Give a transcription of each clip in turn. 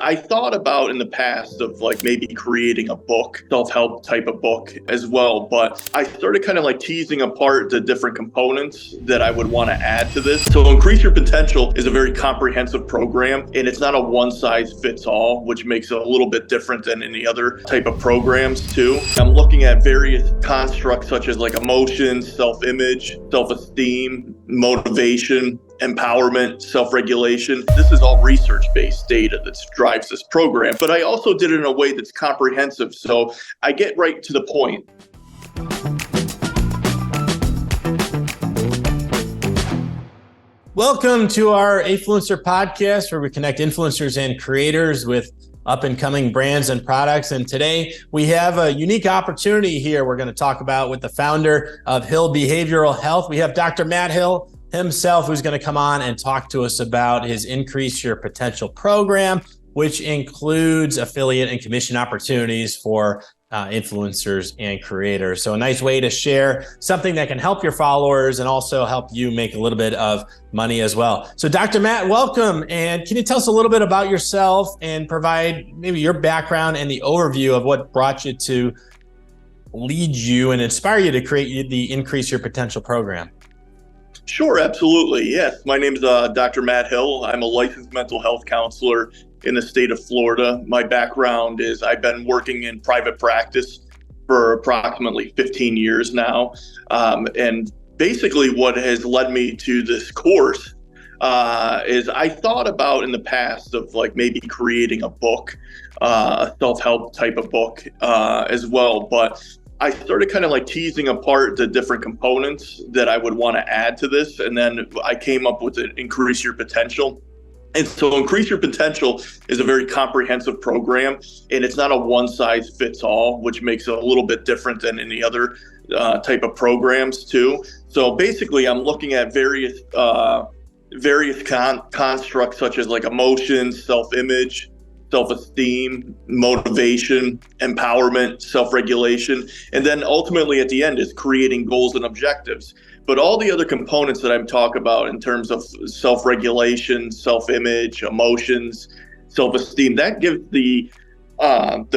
I thought about in the past of like maybe creating a book, self-help type of book as well, but I started kind of like teasing apart the different components that I would want to add to this. So Increase Your Potential is a very comprehensive program, and it's not a one size fits all, which makes it a little bit different than any other type of programs too. I'm looking at various constructs such as like emotions, self-image, self-esteem, motivation, empowerment, self-regulation. This is all research-based data that drives this program, but I also did it in a way that's comprehensive, so I get right to the point. Welcome to our Afluencer podcast, where we connect influencers and creators with up-and-coming brands and products. And today we have a unique opportunity here we're going to talk about with the founder of Hill Behavioral Health. We have Dr. Matt Hill himself, who's going to come on and talk to us about his Increase Your Potential program, which includes affiliate and commission opportunities for influencers and creators. So a nice way to share something that can help your followers and also help you make a little bit of money as well. So Dr. Matt, welcome. And can you tell us a little bit about yourself and provide maybe your background and the overview of what brought you to lead you and inspire you to create the Increase Your Potential program? Sure, absolutely. Yes, my name is Dr. Matt Hill. I'm a licensed mental health counselor in the state of Florida. My background is I've been working in private practice for approximately 15 years now. And basically what has led me to this course is I thought about in the past of like maybe creating a book, a self-help type of book as well. But I started kind of like teasing apart the different components that I would want to add to this. And then I came up with an Increase Your Potential. And so Increase Your Potential is a very comprehensive program, and it's not a one size fits all, which makes it a little bit different than any other type of programs too. So basically I'm looking at various constructs such as like emotions, self-image, self-esteem, motivation, empowerment, self-regulation, and then ultimately at the end is creating goals and objectives. But all the other components that I'm talking about in terms of self-regulation, self-image, emotions, self-esteem, that gives the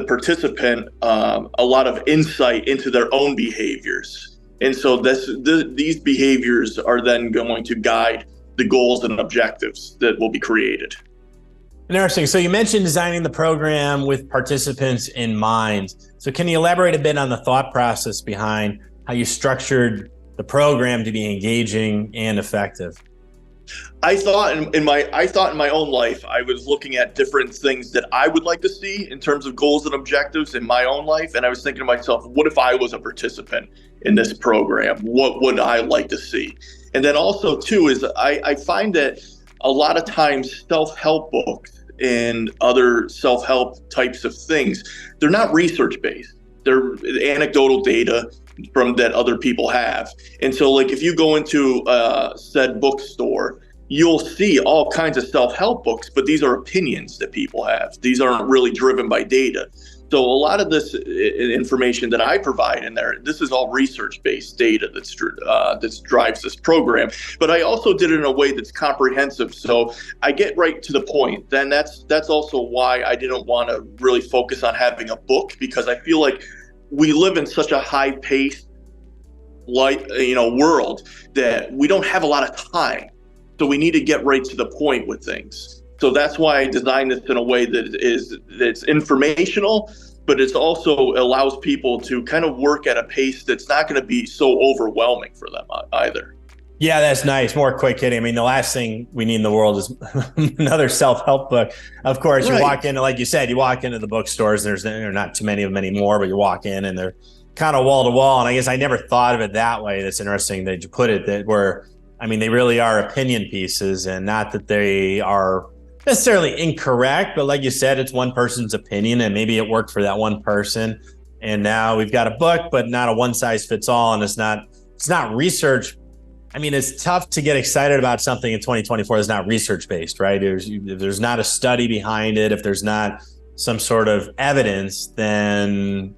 participant a lot of insight into their own behaviors. And so these behaviors are then going to guide the goals and objectives that will be created. Interesting. So you mentioned designing the program with participants in mind. So can you elaborate a bit on the thought process behind how you structured the program to be engaging and effective? I thought in my own life, I was looking at different things that I would like to see in terms of goals and objectives in my own life. And I was thinking to myself, what if I was a participant in this program? What would I like to see? And then also too, is I find that a lot of times self-help books and other self-help types of things, they're not research-based. They're anecdotal data from that other people have. And so like if you go into said bookstore, you'll see all kinds of self-help books, but these are opinions that people have. These aren't really driven by data. So a lot of this information that I provide in there, this is all research-based data that drives this program. But I also did it in a way that's comprehensive, so I get right to the point. Then that's also why I didn't want to really focus on having a book, because I feel like we live in such a high-paced, world that we don't have a lot of time. So we need to get right to the point with things. So that's why I designed this in a way that's informational, but it also allows people to kind of work at a pace that's not going to be so overwhelming for them either. Yeah, that's nice. More quick hitting. I mean, the last thing we need in the world is another self-help book. Of course, right. You walk into, like you said, you walk into the bookstores, there are not too many of them anymore, but you walk in and they're kind of wall to wall. And I guess I never thought of it that way. That's interesting that you put it they really are opinion pieces, and not that they are necessarily incorrect, but like you said, it's one person's opinion and maybe it worked for that one person. And now we've got a book, but not a one size fits all. And it's not research. I mean, it's tough to get excited about something in 2024 that's not research based, right? If there's not a study behind it, if there's not some sort of evidence, then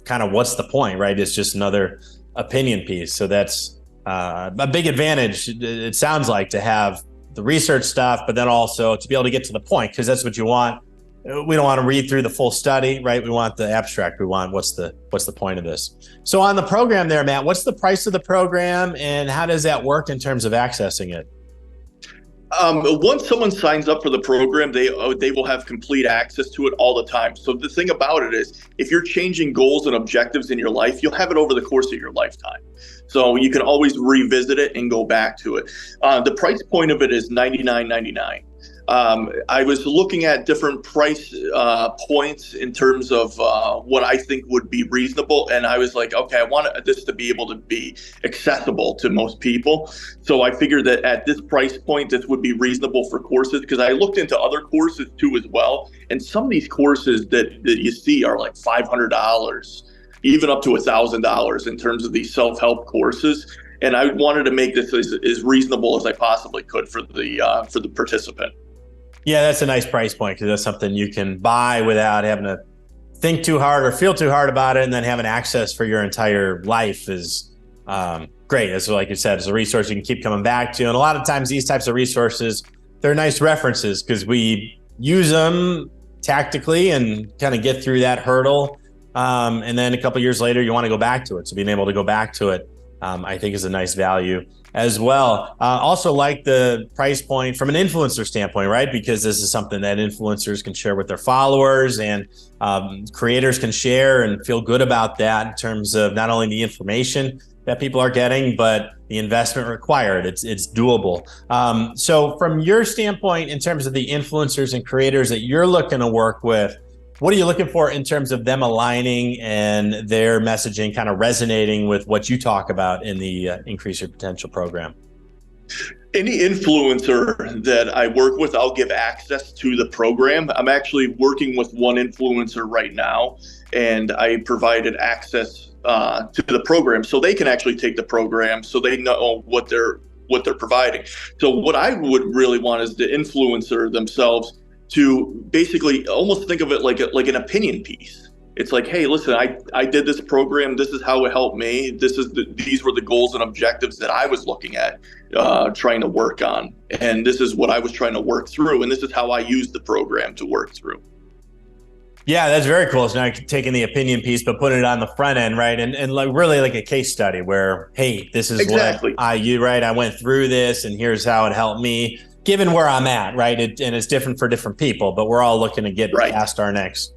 kind of what's the point, right? It's just another opinion piece. So that's a big advantage, it sounds like, to have the research stuff, but then also to be able to get to the point, because that's what you want we don't want to read through the full study, right? We want the abstract. We want what's the point of this. So on the program there, Matt, what's the price of the program and how does that work in terms of accessing it? Once someone signs up for the program, they will have complete access to it all the time. So the thing about it is, if you're changing goals and objectives in your life, you'll have it over the course of your lifetime. So you can always revisit it and go back to it. The price point of it is $99.99. I was looking at different price points in terms of what I think would be reasonable. And I was like, okay, I want this to be able to be accessible to most people. So I figured that at this price point, this would be reasonable for courses, because I looked into other courses too as well. And some of these courses that you see are like $500, even up to $1,000 in terms of these self-help courses. And I wanted to make this as reasonable as I possibly could for the participant. Yeah, that's a nice price point, because that's something you can buy without having to think too hard or feel too hard about it, and then having access for your entire life is great. As like you said, it's a resource you can keep coming back to. And a lot of times these types of resources, they're nice references because we use them tactically and kind of get through that hurdle. And then a couple of years later, you want to go back to it. So being able to go back to it, I think is a nice value as well. Also like the price point from an influencer standpoint, right? Because this is something that influencers can share with their followers, and creators can share and feel good about that in terms of not only the information that people are getting, but the investment required. It's doable. So from your standpoint, in terms of the influencers and creators that you're looking to work with, what are you looking for in terms of them aligning and their messaging kind of resonating with what you talk about in the Increase Your Potential program? Any influencer that I work with, I'll give access to the program. I'm actually working with one influencer right now, and I provided access to the program so they can actually take the program, so they know what they're providing. So what I would really want is the influencer themselves to basically almost think of it like an opinion piece. It's like, hey, listen, I did this program. This is how it helped me. These were the goals and objectives that I was looking at, trying to work on. And this is what I was trying to work through. And this is how I used the program to work through. Yeah, that's very cool. It's not taking the opinion piece, but putting it on the front end, right? And like really like a case study where, hey, this is exactly what I went through this, and here's how it helped me, given where I'm at, right? And it's different for different people, but we're all looking to get past our next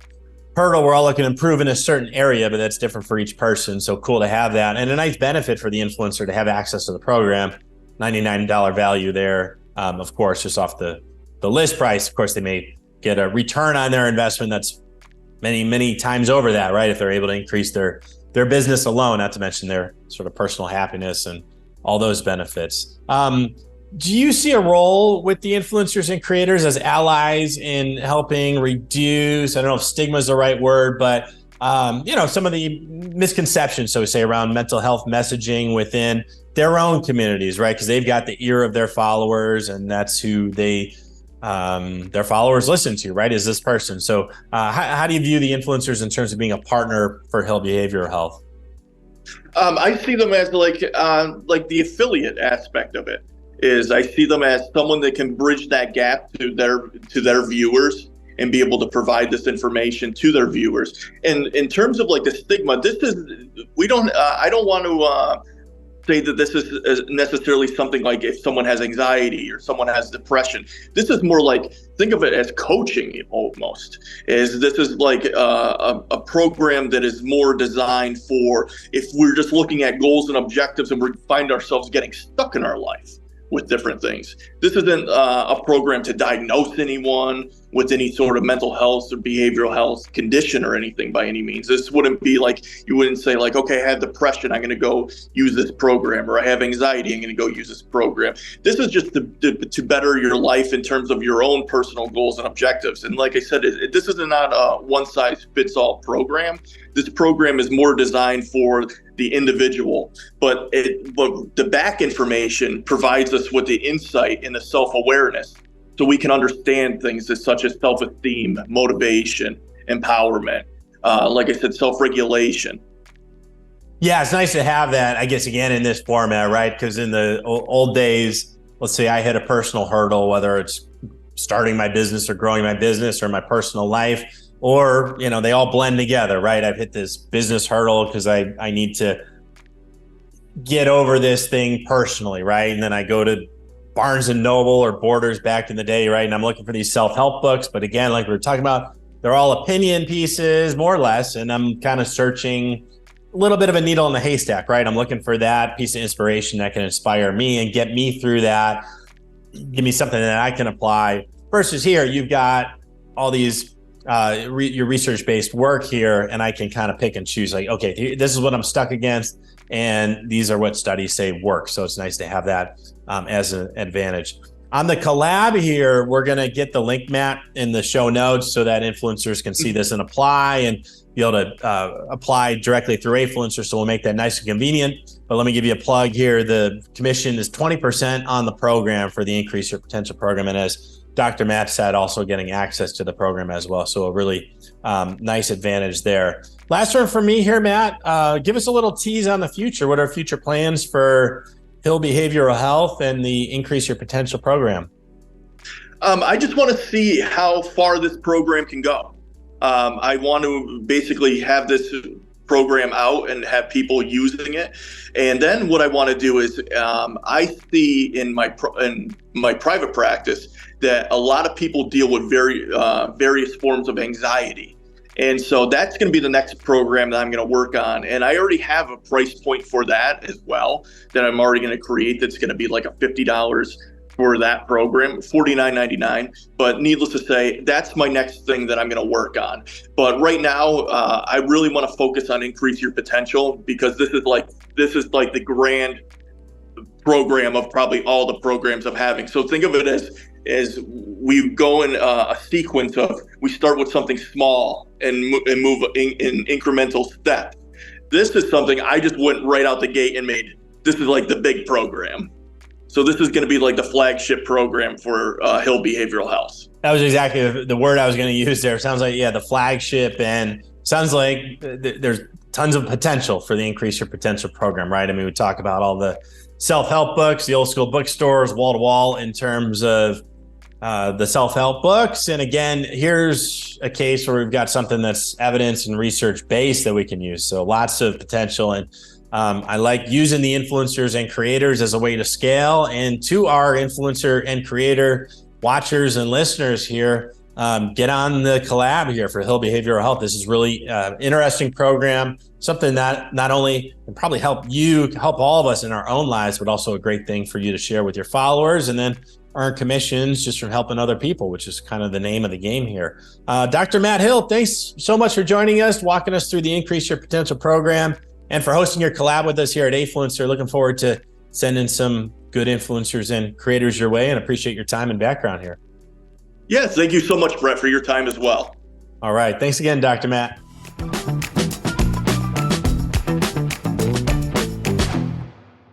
hurdle. We're all looking to improve in a certain area, but that's different for each person. So cool to have that. And a nice benefit for the influencer to have access to the program. $99 value there. Of course, just off the list price. Of course, they may get a return on their investment that's many, many times over that, right? If they're able to increase their business alone, not to mention their sort of personal happiness and all those benefits. Do you see a role with the influencers and creators as allies in helping reduce, I don't know if stigma is the right word, but some of the misconceptions, so to say, around mental health messaging within their own communities, right? Because they've got the ear of their followers, and that's who their followers listen to, right? Is this person. So how do you view the influencers in terms of being a partner for behavioral health? I see them as like the affiliate aspect of it. I see them as someone that can bridge that gap to their viewers and be able to provide this information to their viewers. And in terms of like the stigma, I don't want to say that this is necessarily something like if someone has anxiety or someone has depression. This is more like, think of it as coaching almost. This is like a program that is more designed for if we're just looking at goals and objectives and we find ourselves getting stuck in our life with different things. This isn't a program to diagnose anyone with any sort of mental health or behavioral health condition or anything by any means. This wouldn't be like, you wouldn't say like, okay, I have depression, I'm going to go use this program, or I have anxiety, I'm going to go use this program. This is just to better your life in terms of your own personal goals and objectives. And like I said, this is not a one-size-fits-all program. This program is more designed for the individual, but the back information provides us with the insight and the self-awareness, so we can understand things such as self-esteem, motivation, empowerment, like I said, self-regulation. Yeah, it's nice to have that, I guess, again, in this format, right? Because in the old days, let's say I hit a personal hurdle, whether it's starting my business or growing my business or my personal life, or, they all blend together, right? I've hit this business hurdle because I need to get over this thing personally, right? And then I go to Barnes and Noble or Borders back in the day, right? And I'm looking for these self-help books. But again, like we were talking about, they're all opinion pieces, more or less. And I'm kind of searching a little bit of a needle in the haystack, right? I'm looking for that piece of inspiration that can inspire me and get me through that. Give me something that I can apply. Versus here, you've got all these, your research-based work here, and I can kind of pick and choose, like, okay, this is what I'm stuck against, and these are what studies say work. So it's nice to have that as an advantage. On the collab here, we're going to get the link, Matt, in the show notes so that influencers can see this and apply and be able to apply directly through Afluencer. So we'll make that nice and convenient. But let me give you a plug here. The commission is 20% on the program for the Increase Your Potential program. And as Dr. Matt said, also getting access to the program as well. So a really nice advantage there. Last one for me here, Matt. Give us a little tease on the future. What are future plans for Hill Behavioral Health and the Increase Your Potential program? I just want to see how far this program can go. I want to basically have this program out and have people using it. And then what I want to do is I see in my private practice that a lot of people deal with various forms of anxiety. And so that's going to be the next program that I'm going to work on. And I already have a price point for that as well that I'm already going to create. That's going to be like a $50 for that program, $49.99. But needless to say, that's my next thing that I'm going to work on. But right now, I really want to focus on Increase Your Potential, because this is like the grand program of probably all the programs I'm having. So think of it as we go in a sequence of, we start with something small and move in incremental steps. This is something I just went right out the gate and made. This is like the big program. So this is going to be like the flagship program for Hill Behavioral Health. That was exactly the word I was going to use there. Sounds like, the flagship, and sounds like there's tons of potential for the Increase Your Potential program, right? I mean, we talk about all the self-help books, the old school bookstores, wall to wall in terms of the self-help books. And again, here's a case where we've got something that's evidence and research based that we can use. So lots of potential. And I like using the influencers and creators as a way to scale. And to our influencer and creator watchers and listeners here, get on the collab here for Hill Behavioral Health. This is really interesting program, something that not only can probably help all of us in our own lives, but also a great thing for you to share with your followers and then earn commissions just from helping other people, which is kind of the name of the game here. Dr. Matt Hill, thanks so much for joining us, walking us through the Increase Your Potential program, and for hosting your collab with us here at Afluencer. Looking forward to sending some good influencers and creators your way, and appreciate your time and background here. Yes, thank you so much, Brett, for your time as well. All right. Thanks again, Dr. Matt.